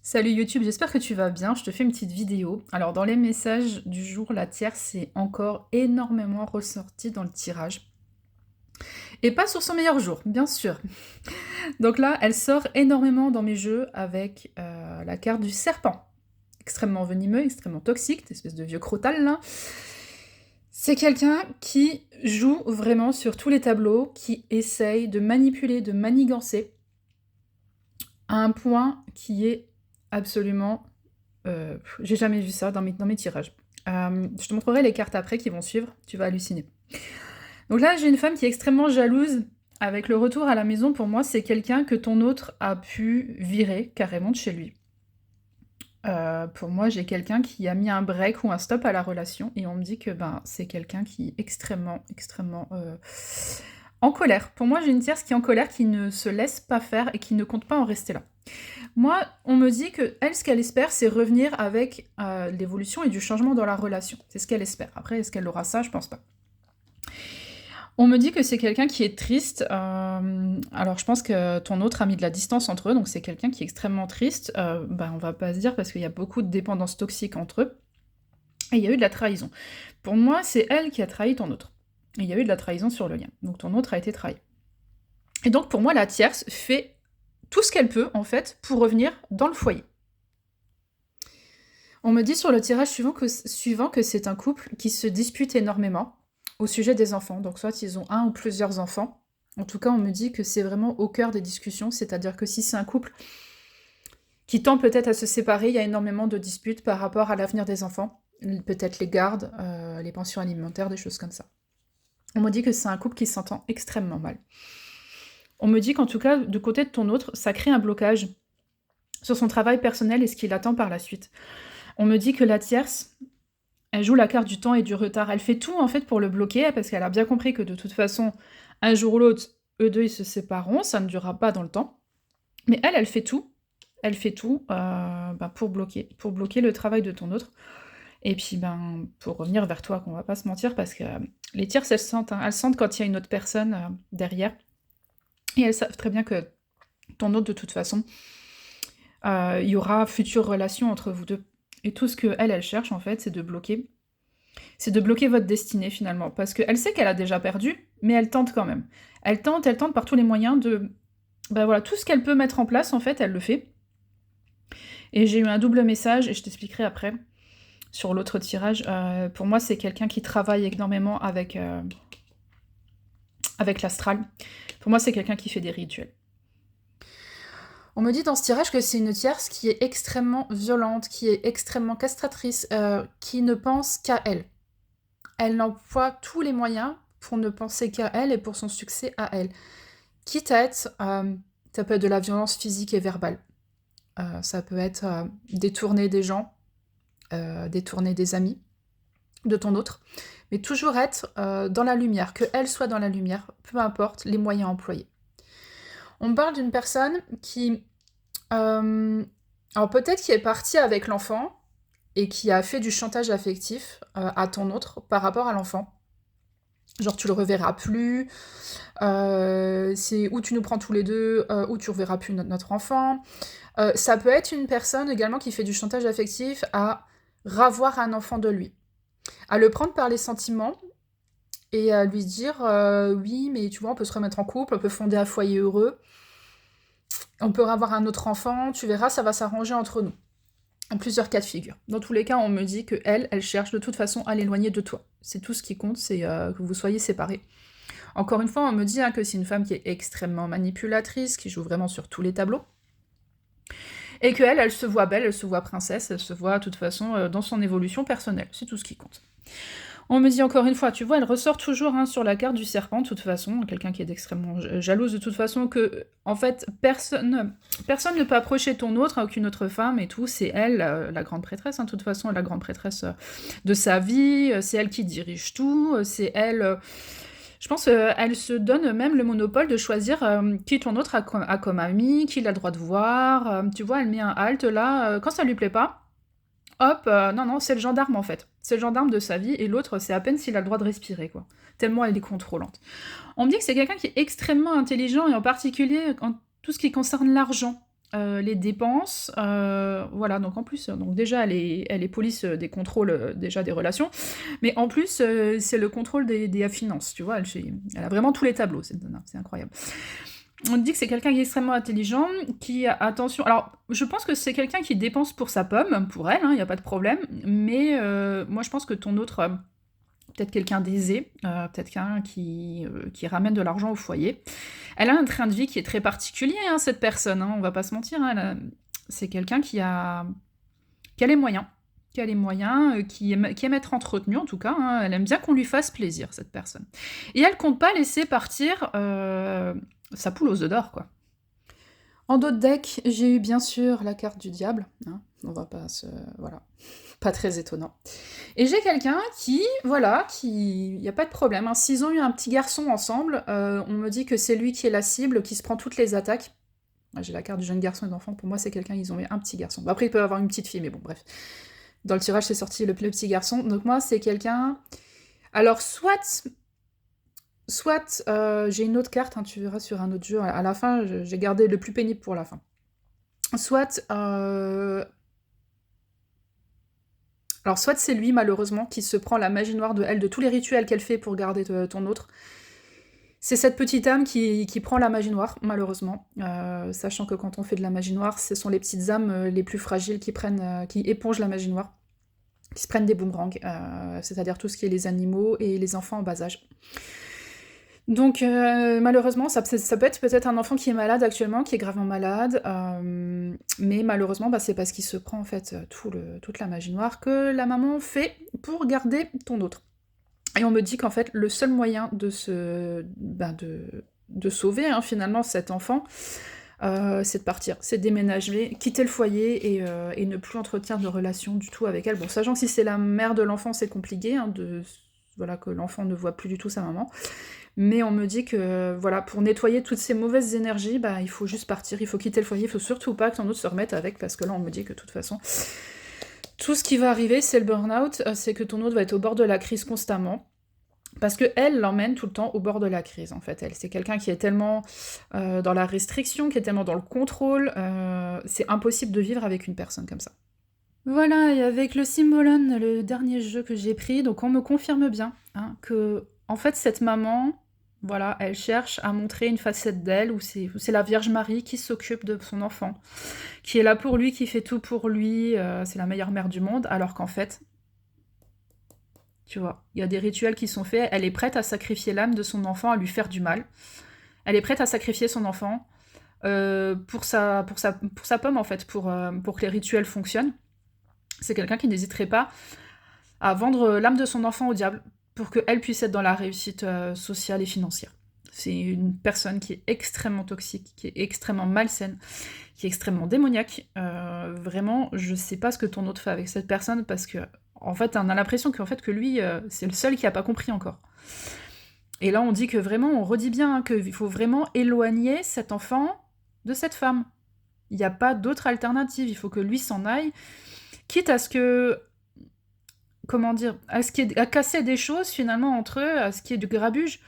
Salut YouTube, j'espère que tu vas bien. Je te fais une petite vidéo. Alors, dans les messages du jour, la tierce est encore énormément ressortie dans le tirage. Et pas sur son meilleur jour, bien sûr. Donc là, elle sort énormément dans mes jeux avec la carte du serpent. Extrêmement venimeux, extrêmement toxique, espèce de vieux crotal là. C'est quelqu'un qui joue vraiment sur tous les tableaux, qui essaye de manipuler, de manigancer, à un point qui est absolument j'ai jamais vu ça dans mes tirages. Je te montrerai les cartes après qui vont suivre, tu vas halluciner. Donc là, j'ai une femme qui est extrêmement jalouse avec le retour à la maison. Pour moi, c'est quelqu'un que ton autre a pu virer carrément de chez lui. Pour moi, j'ai quelqu'un qui a mis un break ou un stop à la relation et on me dit que c'est quelqu'un qui est extrêmement, extrêmement en colère. Pour moi, j'ai une tierce qui est en colère, qui ne se laisse pas faire et qui ne compte pas en rester là. Moi, on me dit que elle, ce qu'elle espère, c'est revenir avec l'évolution et du changement dans la relation. C'est ce qu'elle espère. Après, est-ce qu'elle aura ça? Je pense pas. On me dit que c'est quelqu'un qui est triste. Alors, je pense que ton autre a mis de la distance entre eux, donc c'est quelqu'un qui est extrêmement triste. On va pas se dire parce qu'il y a beaucoup de dépendance toxique entre eux. Et il y a eu de la trahison. Pour moi, c'est elle qui a trahi ton autre. Et il y a eu de la trahison sur le lien. Donc ton autre a été trahi. Et donc pour moi, la tierce fait tout ce qu'elle peut, en fait, pour revenir dans le foyer. On me dit sur le tirage suivant que c'est un couple qui se dispute énormément au sujet des enfants. Donc soit ils ont un ou plusieurs enfants. En tout cas, on me dit que c'est vraiment au cœur des discussions. C'est-à-dire que si c'est un couple qui tend peut-être à se séparer, il y a énormément de disputes par rapport à l'avenir des enfants. Peut-être les gardes, les pensions alimentaires, des choses comme ça. On me dit que c'est un couple qui s'entend extrêmement mal. On me dit qu'en tout cas, de côté de ton autre, ça crée un blocage sur son travail personnel et ce qu'il attend par la suite. On me dit que la tierce, elle joue la carte du temps et du retard. Elle fait tout en fait pour le bloquer parce qu'elle a bien compris que de toute façon, un jour ou l'autre, eux deux ils se sépareront, ça ne durera pas dans le temps. Mais elle fait tout. Elle fait tout pour bloquer le travail de ton autre. Et puis pour revenir vers toi, qu'on va pas se mentir, parce que les tierces, elles sentent quand il y a une autre personne derrière. Et elles savent très bien que ton autre, de toute façon, il y aura future relation entre vous deux. Et tout ce qu'elle cherche, en fait, c'est de bloquer. C'est de bloquer votre destinée, finalement. Parce qu'elle sait qu'elle a déjà perdu, mais elle tente quand même. Elle tente par tous les moyens de... tout ce qu'elle peut mettre en place, en fait, elle le fait. Et j'ai eu un double message, et je t'expliquerai après, sur l'autre tirage. Pour moi, c'est quelqu'un qui travaille énormément avec l'astral. Pour moi, c'est quelqu'un qui fait des rituels. On me dit dans ce tirage que c'est une tierce qui est extrêmement violente, qui est extrêmement castratrice, qui ne pense qu'à elle. Elle emploie tous les moyens pour ne penser qu'à elle et pour son succès à elle. Quitte à être, ça peut être de la violence physique et verbale. Ça peut être détourner des gens, détourner des amis de ton autre, mais toujours être dans la lumière, qu'elle soit dans la lumière, peu importe les moyens employés. On parle d'une personne qui... alors peut-être qui est partie avec l'enfant et qui a fait du chantage affectif à ton autre par rapport à l'enfant. Genre tu le reverras plus, c'est ou tu nous prends tous les deux, ou tu reverras plus notre enfant. Ça peut être une personne également qui fait du chantage affectif à ravoir un enfant de lui. À le prendre par les sentiments et à lui dire oui, mais tu vois, on peut se remettre en couple, on peut fonder un foyer heureux, on peut avoir un autre enfant, tu verras, ça va s'arranger entre nous. En plusieurs cas de figure. Dans tous les cas, on me dit que elle cherche de toute façon à l'éloigner de toi. C'est tout ce qui compte, c'est que vous soyez séparés. Encore une fois, on me dit que c'est une femme qui est extrêmement manipulatrice, qui joue vraiment sur tous les tableaux. Et qu'elle, elle se voit belle, elle se voit princesse, elle se voit de toute façon dans son évolution personnelle. C'est tout ce qui compte. On me dit encore une fois, tu vois, elle ressort toujours sur la carte du serpent, de toute façon, quelqu'un qui est extrêmement jalouse de toute façon, que, en fait, personne ne peut approcher ton autre, aucune autre femme et tout, c'est elle, la grande prêtresse, de toute façon, la grande prêtresse de sa vie, c'est elle qui dirige tout, c'est elle... je pense qu'elle se donne même le monopole de choisir qui ton autre a comme ami, qui il a le droit de voir, tu vois, elle met un halt là, quand ça lui plaît pas, hop, non, c'est le gendarme en fait. C'est le gendarme de sa vie, et l'autre, c'est à peine s'il a le droit de respirer, quoi. Tellement elle est contrôlante. On me dit que c'est quelqu'un qui est extrêmement intelligent, et en particulier en tout ce qui concerne l'argent. les dépenses, voilà, donc en plus, donc déjà elle est police, des contrôles, déjà des relations, mais en plus, c'est le contrôle des finances, tu vois? Elle a vraiment tous les tableaux, cette nana, c'est incroyable. On dit que c'est quelqu'un qui est extrêmement intelligent, qui a attention alors je pense que c'est quelqu'un qui dépense pour sa pomme, pour elle, il y a pas de problème, mais moi je pense que ton autre, peut-être quelqu'un d'aisé, peut-être quelqu'un qui ramène de l'argent au foyer. Elle a un train de vie qui est très particulier, hein, cette personne, hein, on va pas se mentir, hein, c'est quelqu'un qui a les moyens, qui aime être entretenue en tout cas, hein, elle aime bien qu'on lui fasse plaisir, cette personne. Et elle compte pas laisser partir sa poule aux œufs d'or, quoi. En dos de deck, j'ai eu bien sûr la carte du diable, hein, on va pas se... voilà, pas très étonnant. Et j'ai quelqu'un qui, voilà, il n'y a pas de problème, hein. S'ils ont eu un petit garçon ensemble, on me dit que c'est lui qui est la cible, qui se prend toutes les attaques. J'ai la carte du jeune garçon et d'enfant, pour moi c'est quelqu'un, ils ont eu un petit garçon. Bon, après il peut avoir une petite fille, mais bon bref. Dans le tirage c'est sorti le petit garçon, donc moi c'est quelqu'un... Alors soit j'ai une autre carte, hein, tu verras sur un autre jeu, à la fin j'ai gardé le plus pénible pour la fin. Soit... Alors soit c'est lui malheureusement qui se prend la magie noire de elle, de tous les rituels qu'elle fait pour garder ton autre. C'est cette petite âme qui prend la magie noire, malheureusement. Sachant que quand on fait de la magie noire, ce sont les petites âmes les plus fragiles qui épongent la magie noire, qui se prennent des boomerangs, c'est-à-dire tout ce qui est les animaux et les enfants en bas âge. Donc malheureusement, ça peut être peut-être un enfant qui est malade actuellement, qui est gravement malade, mais malheureusement, c'est parce qu'il se prend en fait toute la magie noire que la maman fait pour garder ton autre. Et on me dit qu'en fait, le seul moyen de sauver finalement cet enfant, c'est de partir, c'est de déménager, quitter le foyer et ne plus entretenir de relation du tout avec elle. Bon, sachant que si c'est la mère de l'enfant, c'est compliqué, voilà, que l'enfant ne voit plus du tout sa maman. Mais on me dit que voilà, pour nettoyer toutes ces mauvaises énergies, il faut juste partir, il faut quitter le foyer, il faut surtout pas que ton autre se remette avec, parce que là on me dit que de toute façon, tout ce qui va arriver, c'est le burn-out, c'est que ton autre va être au bord de la crise constamment. Parce qu'elle l'emmène tout le temps au bord de la crise, en fait. Elle, c'est quelqu'un qui est tellement dans la restriction, qui est tellement dans le contrôle, c'est impossible de vivre avec une personne comme ça. Voilà, et avec le Symbolon, le dernier jeu que j'ai pris, donc on me confirme bien que, en fait, cette maman, voilà, elle cherche à montrer une facette d'elle où c'est la Vierge Marie qui s'occupe de son enfant, qui est là pour lui, qui fait tout pour lui, c'est la meilleure mère du monde, alors qu'en fait, tu vois, il y a des rituels qui sont faits, elle est prête à sacrifier l'âme de son enfant, à lui faire du mal. Elle est prête à sacrifier son enfant pour sa pomme, en fait, pour que les rituels fonctionnent. C'est quelqu'un qui n'hésiterait pas à vendre l'âme de son enfant au diable pour qu'elle puisse être dans la réussite sociale et financière. C'est une personne qui est extrêmement toxique, qui est extrêmement malsaine, qui est extrêmement démoniaque. Vraiment, je sais pas ce que ton autre fait avec cette personne, parce que en fait, on a l'impression que lui, c'est le seul qui a pas compris encore. Et là, on dit que vraiment, on redit bien qu'il faut vraiment éloigner cet enfant de cette femme. Il n'y a pas d'autre alternative, il faut que lui s'en aille, quitte à ce que... Comment dire, à casser des choses finalement entre eux, à ce qui est du grabuge.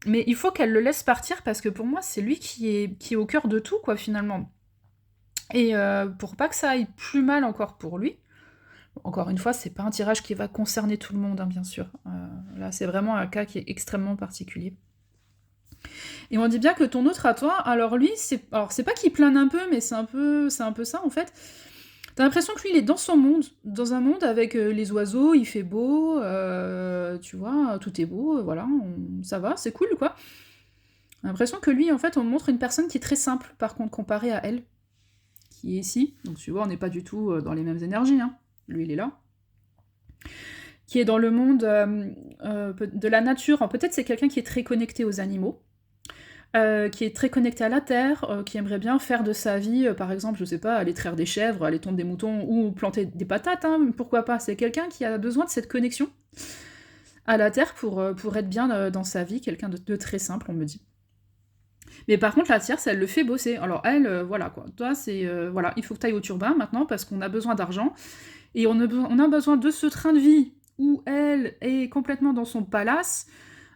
Mais il faut qu'elle le laisse partir, parce que pour moi, c'est lui qui est au cœur de tout, quoi, finalement. Et pour pas que ça aille plus mal encore pour lui, encore une fois, c'est pas un tirage qui va concerner tout le monde, bien sûr. Là, c'est vraiment un cas qui est extrêmement particulier. Et on dit bien que ton autre à toi, alors lui, c'est pas qu'il plane un peu, mais c'est un peu ça, en fait. T'as l'impression que lui, il est dans son monde, dans un monde avec les oiseaux, il fait beau, tu vois, tout est beau, voilà, ça va, c'est cool, quoi. J'ai l'impression que lui, en fait, on montre une personne qui est très simple, par contre, comparée à elle, qui est ici. Donc, tu vois, on n'est pas du tout dans les mêmes énergies, hein. Lui, il est là. Qui est dans le monde de la nature. Peut-être c'est quelqu'un qui est très connecté aux animaux, qui est très connecté à la terre, qui aimerait bien faire de sa vie, par exemple, je sais pas, aller traire des chèvres, aller tondre des moutons, ou planter des patates, pourquoi pas. C'est quelqu'un qui a besoin de cette connexion à la terre pour être bien dans sa vie, quelqu'un de très simple, on me dit. Mais par contre, la tierce, elle le fait bosser. Alors elle, voilà quoi. Toi, c'est... voilà, il faut que tu ailles au turbin maintenant, parce qu'on a besoin d'argent. Et on a besoin de ce train de vie où elle est complètement dans son palace,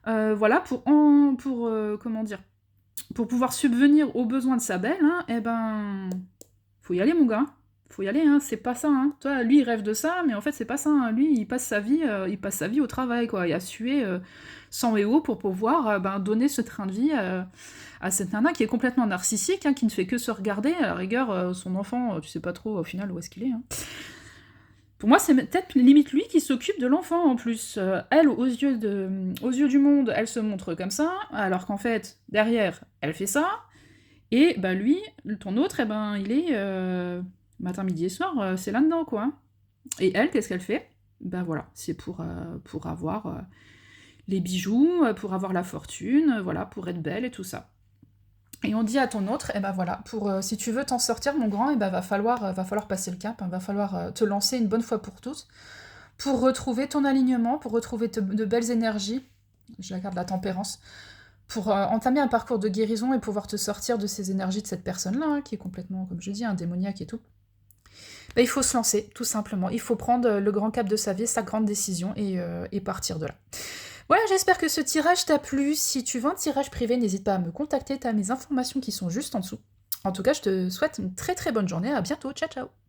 voilà, pour comment dire, pour pouvoir subvenir aux besoins de sa belle, faut y aller mon gars, faut y aller, hein, c'est pas ça, hein. Toi, lui, il rêve de ça, mais en fait, c'est pas ça, hein. Lui, il passe sa vie au travail, quoi, et à suer sang et eau pour pouvoir donner ce train de vie à cette nana qui est complètement narcissique, hein, qui ne fait que se regarder, à la rigueur, son enfant, tu sais pas trop au final où est-ce qu'il est, hein. Pour moi, c'est peut-être limite lui qui s'occupe de l'enfant en plus. Elle, aux yeux du monde, elle se montre comme ça, alors qu'en fait, derrière, elle fait ça, et bah lui, ton autre, il est matin, midi et soir, c'est là-dedans, quoi. Et elle, qu'est-ce qu'elle fait? Ben voilà, c'est pour avoir les bijoux, pour avoir la fortune, voilà, pour être belle et tout ça. Et on dit à ton autre, et ben voilà, si tu veux t'en sortir, mon grand, et ben va falloir passer le cap, hein, va falloir te lancer une bonne fois pour toutes, pour retrouver ton alignement, pour retrouver de belles énergies, je la garde la tempérance, pour entamer un parcours de guérison et pouvoir te sortir de ces énergies de cette personne-là, hein, qui est complètement, comme je dis, un démoniaque et tout. Ben, il faut se lancer, tout simplement. Il faut prendre le grand cap de sa vie, sa grande décision, et partir de là. Voilà, j'espère que ce tirage t'a plu. Si tu veux un tirage privé, n'hésite pas à me contacter, t'as mes informations qui sont juste en dessous. En tout cas, je te souhaite une très très bonne journée, à bientôt, ciao ciao.